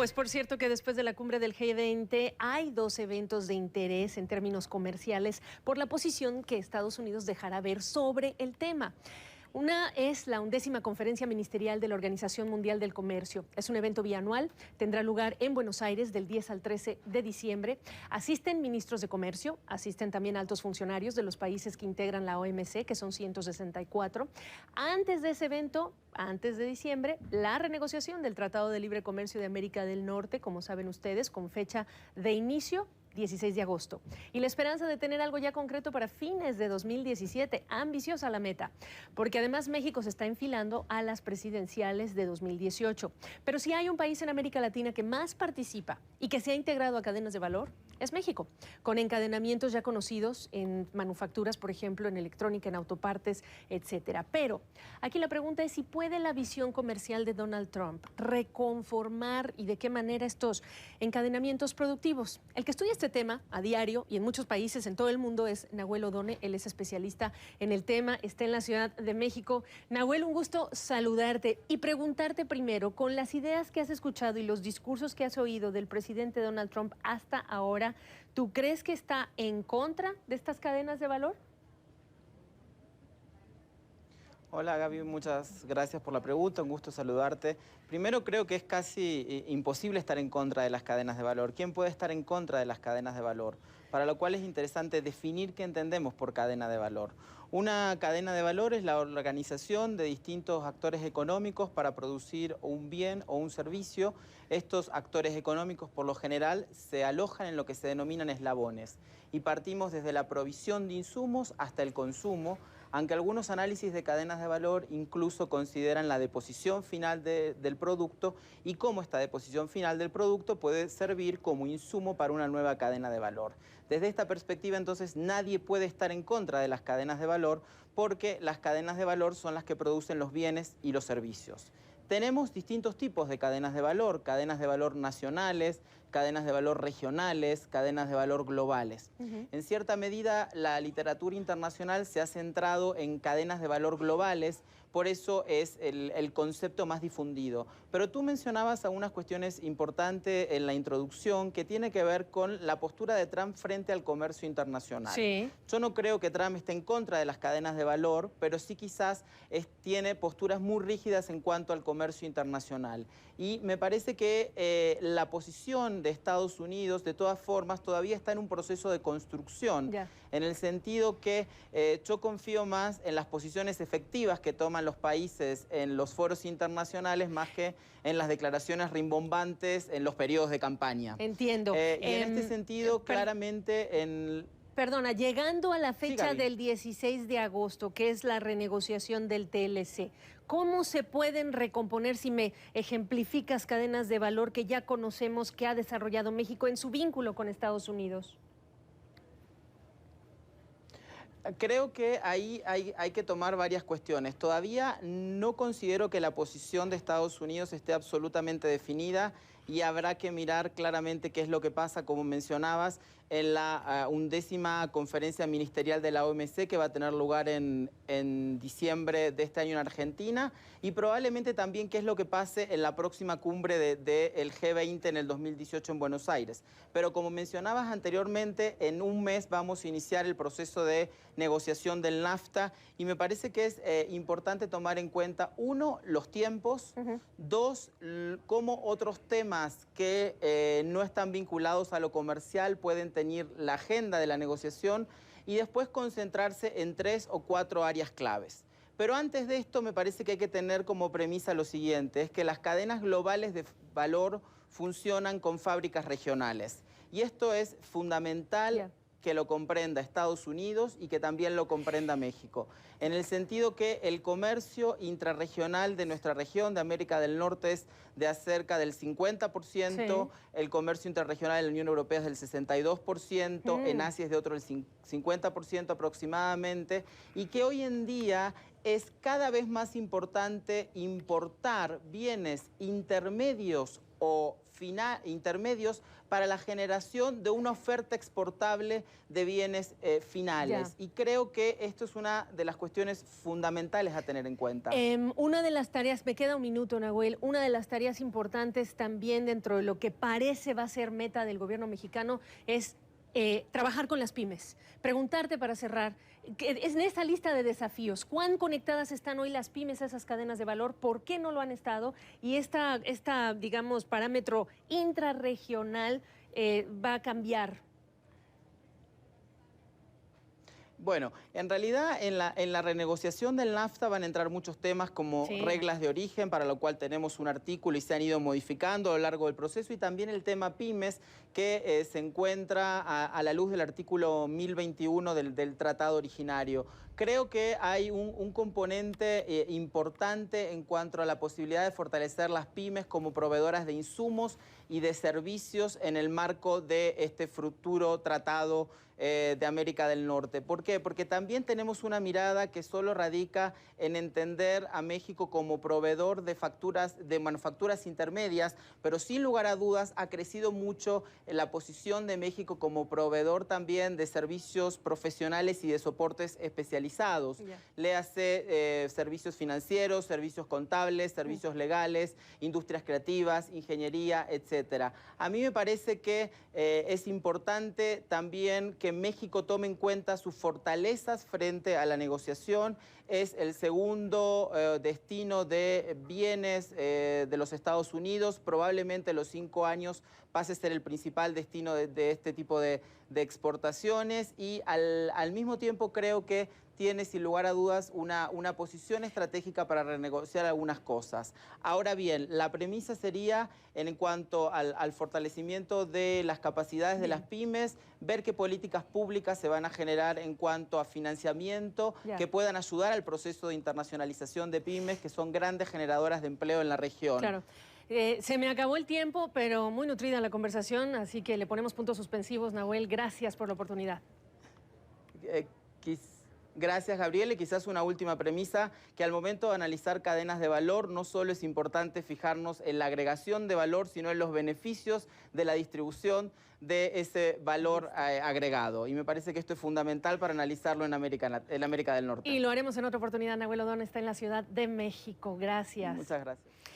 Pues por cierto que después de la cumbre del G20 hay dos eventos de interés en términos comerciales por la posición que Estados Unidos dejará ver sobre el tema. Una es la 11ª Conferencia Ministerial de la Organización Mundial del Comercio. Es un evento bianual, tendrá lugar en Buenos Aires del 10 al 13 de diciembre. Asisten ministros de comercio, asisten también altos funcionarios de los países que integran la OMC, que son 164. Antes de ese evento, antes de diciembre, la renegociación del Tratado de Libre Comercio de América del Norte, como saben ustedes, con fecha de inicio 16 de agosto. Y la esperanza de tener algo ya concreto para fines de 2017, ambiciosa la meta, porque además México se está enfilando a las presidenciales de 2018. Pero si hay un país en América Latina que más participa y que se ha integrado a cadenas de valor, es México, con encadenamientos ya conocidos en manufacturas, por ejemplo, en electrónica, en autopartes, etcétera. Pero aquí la pregunta es si puede la visión comercial de Donald Trump reconformar y de qué manera estos encadenamientos productivos. El que estudia este tema a diario y en muchos países en todo el mundo es Nahuel Odone. Él es especialista en el tema, está en la Ciudad de México. Nahuel, un gusto saludarte y preguntarte primero, con las ideas que has escuchado y los discursos que has oído del presidente Donald Trump hasta ahora, ¿tú crees que está en contra de estas cadenas de valor? Hola Gaby, muchas gracias por la pregunta, un gusto saludarte. Primero creo que es casi imposible estar en contra de las cadenas de valor. ¿Quién puede estar en contra de las cadenas de valor? Para lo cual es interesante definir qué entendemos por cadena de valor. Una cadena de valor es la organización de distintos actores económicos para producir un bien o un servicio. Estos actores económicos por lo general se alojan en lo que se denominan eslabones y partimos desde la provisión de insumos hasta el consumo, aunque algunos análisis de cadenas de valor incluso consideran la deposición final del producto y cómo esta deposición final del producto puede servir como insumo para una nueva cadena de valor. Desde esta perspectiva, entonces, nadie puede estar en contra de las cadenas de valor porque las cadenas de valor son las que producen los bienes y los servicios. Tenemos distintos tipos de cadenas de valor nacionales, cadenas de valor regionales, cadenas de valor globales. En cierta medida, la literatura internacional se ha centrado en cadenas de valor globales, por eso es el concepto más difundido. Pero tú mencionabas algunas cuestiones importantes en la introducción que tiene que ver con la postura de Trump frente al comercio internacional. Sí. Yo no creo que Trump esté en contra de las cadenas de valor, pero sí quizás tiene posturas muy rígidas en cuanto al comercio internacional. Y me parece que la posición de Estados Unidos, de todas formas, todavía está en un proceso de construcción, en el sentido que yo confío más en las posiciones efectivas que toman los países en los foros internacionales más que en las declaraciones rimbombantes en los periodos de campaña. Entiendo. Y en este sentido, claramente Perdona, llegando a la fecha Sí, del 16 de agosto, que es la renegociación del TLC, ¿cómo se pueden recomponer, si me ejemplificas, cadenas de valor que ya conocemos que ha desarrollado México en su vínculo con Estados Unidos? Creo que ahí hay que tomar varias cuestiones. Todavía no considero que la posición de Estados Unidos esté absolutamente definida y habrá que mirar claramente qué es lo que pasa, como mencionabas, en la 11ª Conferencia Ministerial de la OMC que va a tener lugar en diciembre de este año en Argentina y probablemente también qué es lo que pase en la próxima cumbre del G20 en el 2018 en Buenos Aires. Pero como mencionabas anteriormente, en un mes vamos a iniciar el proceso de negociación del NAFTA y me parece que es importante tomar en cuenta, uno, los tiempos, dos, cómo otros temas que no están vinculados a lo comercial pueden tener la agenda de la negociación y después concentrarse en 3 o 4 áreas claves. Pero antes de esto me parece que hay que tener como premisa lo siguiente, es que las cadenas globales de valor funcionan con fábricas regionales y esto es fundamental que lo comprenda Estados Unidos y que también lo comprenda México, en el sentido que el comercio intrarregional de nuestra región de América del Norte es de cerca del 50%, el comercio intrarregional de la Unión Europea es del 62%, en Asia es de otro el 50% aproximadamente, y que hoy en día es cada vez más importante importar bienes intermedios o intermedios para la generación de una oferta exportable de bienes finales. Y creo que esto es una de las cuestiones fundamentales a tener en cuenta. Una de las tareas, me queda un minuto, Nahuel, una de las tareas importantes también dentro de lo que parece va a ser meta del gobierno mexicano es trabajar con las pymes. Preguntarte para cerrar, en esta lista de desafíos, ¿cuán conectadas están hoy las pymes a esas cadenas de valor? ¿Por qué no lo han estado? Y esta digamos, parámetro intrarregional va a cambiar. Bueno, en realidad en la renegociación del NAFTA van a entrar muchos temas como reglas de origen, para lo cual tenemos un artículo y se han ido modificando a lo largo del proceso, y también el tema pymes, que se encuentra a la luz del artículo 1021 del tratado originario. Creo que hay un componente importante en cuanto a la posibilidad de fortalecer las pymes como proveedoras de insumos y de servicios en el marco de este futuro tratado de América del Norte. ¿Por qué? Porque también tenemos una mirada que solo radica en entender a México como proveedor de manufacturas intermedias, pero sin lugar a dudas ha crecido mucho la posición de México como proveedor también de servicios profesionales y de soportes especializados. Léase servicios financieros, servicios contables, servicios legales, industrias creativas, ingeniería, etcétera. A mí me parece que es importante también que México tome en cuenta sus fortalezas frente a la negociación. Es el segundo destino de bienes de los Estados Unidos. Probablemente en los 5 años pase a ser el principal destino de este tipo de exportaciones, y al mismo tiempo creo que tiene sin lugar a dudas una posición estratégica para renegociar algunas cosas. Ahora bien, la premisa sería, en cuanto al fortalecimiento de las capacidades de las pymes, ver qué políticas públicas se van a generar en cuanto a financiamiento que puedan ayudar al proceso de internacionalización de pymes, que son grandes generadoras de empleo en la región. Claro. Se me acabó el tiempo, pero muy nutrida la conversación, así que le ponemos puntos suspensivos. Nahuel, gracias por la oportunidad. Gracias, Gabriel. Y quizás una última premisa, que al momento de analizar cadenas de valor, no solo es importante fijarnos en la agregación de valor, sino en los beneficios de la distribución de ese valor agregado. Y me parece que esto es fundamental para analizarlo en América del Norte. Y lo haremos en otra oportunidad. Nahuel Odón está en la Ciudad de México. Gracias. Muchas gracias.